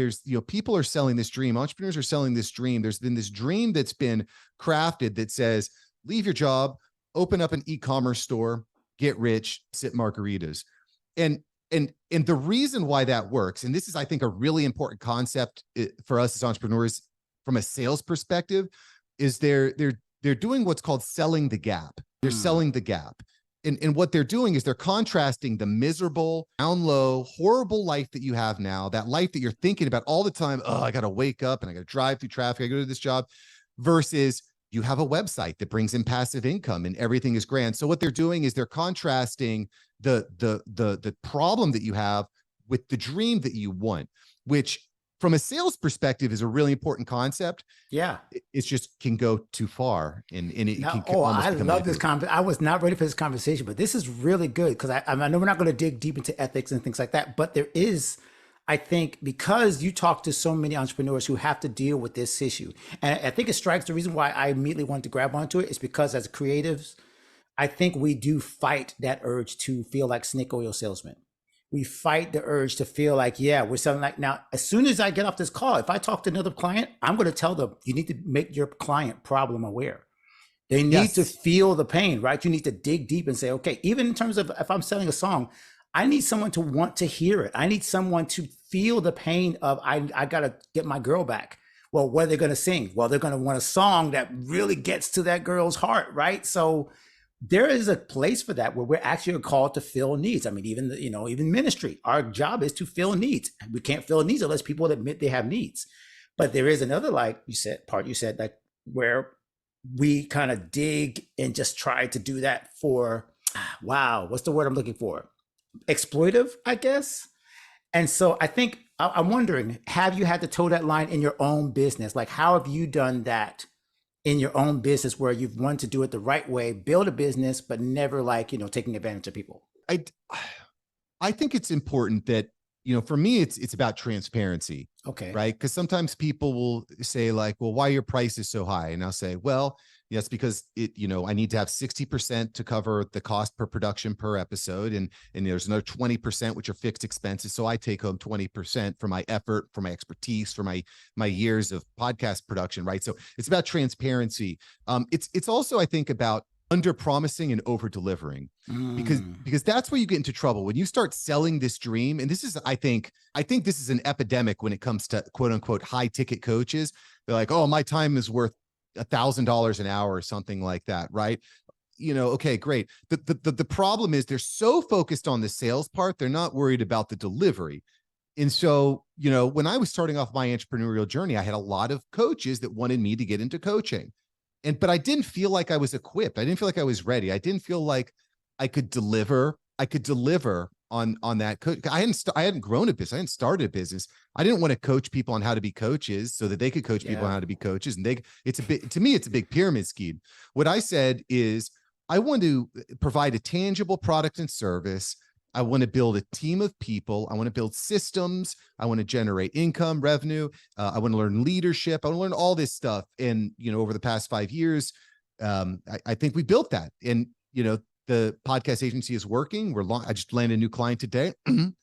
there's, people are selling this dream. Entrepreneurs are selling this dream. There's been this dream that's been crafted that says, leave your job, open up an e-commerce store, get rich, sip margaritas. And the reason why that works, and this is, I think, a really important concept for us as entrepreneurs from a sales perspective, is they're doing what's called selling the gap. They're selling the gap. And what they're doing is they're contrasting the miserable, down low, horrible life that you have now, that life that you're thinking about all the time. Oh, I got to wake up and I got to drive through traffic. I go to this job, versus you have a website that brings in passive income and everything is grand. So what they're doing is they're contrasting the problem that you have with the dream that you want, which from a sales perspective is a really important concept. Yeah. It's just can go too far. And it can I love this conversation. I was not ready for this conversation, but this is really good because I know we're not going to dig deep into ethics and things like that, but there is, I think, because you talk to so many entrepreneurs who have to deal with this issue. And I think it strikes the reason why I immediately wanted to grab onto it is because as creatives, I think we do fight that urge to feel like snake oil salesmen. We fight the urge to feel like, yeah, we're selling. Like now, as soon as I get off this call, if I talk to another client, I'm going to tell them, you need to make your client problem aware. They need to feel the pain, right? You need to dig deep and say, okay, even in terms of if I'm selling a song, I need someone to want to hear it. I need someone to feel the pain of, I got to get my girl back. Well, what are they going to sing? Well, they're going to want a song that really gets to that girl's heart, right? So there is a place for that where we're actually called to fill needs. I mean, even ministry, our job is to fill needs. We can't fill needs unless people admit they have needs. But there is another, like you said, like where we kind of dig and just try to do that for, what's the word I'm looking for? Exploitive, I guess. And so I think I'm wondering, have you had to toe that line in your own business? Like, how have you done that in your own business where you've wanted to do it the right way, build a business, but never taking advantage of people? I think it's important that, for me, it's about transparency. Okay. Right. Because sometimes people will say like, well, why are your prices so high? And I'll say, well, yes, because I need to have 60% to cover the cost per production per episode. And there's another 20%, which are fixed expenses. So I take home 20% for my effort, for my expertise, for my years of podcast production. Right. So it's about transparency. It's also, I think, about under promising and over delivering, because that's where you get into trouble when you start selling this dream. And this is, I think this is an epidemic when it comes to quote unquote high ticket coaches. They're like, oh, my time is worth $1,000 an hour or something like that. Right. Okay, great. The problem is they're so focused on the sales part. They're not worried about the delivery. And so, when I was starting off my entrepreneurial journey, I had a lot of coaches that wanted me to get into coaching. But I didn't feel like I was equipped. I didn't feel like I was ready. I didn't feel like I could deliver. On that. I hadn't grown a business. I hadn't started a business. I didn't want to coach people on how to be coaches so that they could coach people on how to be coaches. And to me, it's a big pyramid scheme. What I said is I want to provide a tangible product and service. I want to build a team of people. I want to build systems. I want to generate income, revenue. I want to learn leadership. I want to learn all this stuff. And, over the past 5 years, I think we built that. And, the podcast agency is working. I just landed a new client today. And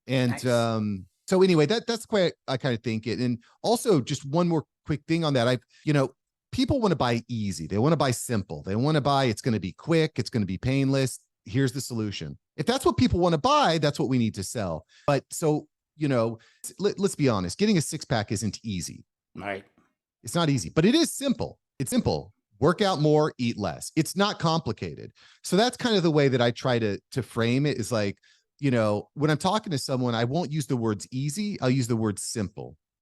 nice. So anyway, that's the way I kind of think it. And also just one more quick thing on that. People want to buy easy. They want to buy simple. They want to buy, it's going to be quick. It's going to be painless. Here's the solution. If that's what people want to buy, that's what we need to sell. But so, let's be honest, getting a six pack isn't easy. Right. It's not easy, but it is simple. It's simple. Work out more, eat less. It's not complicated. So that's kind of the way that I try to frame it, is like, when I'm talking to someone, I won't use the words easy. I'll use the word simple.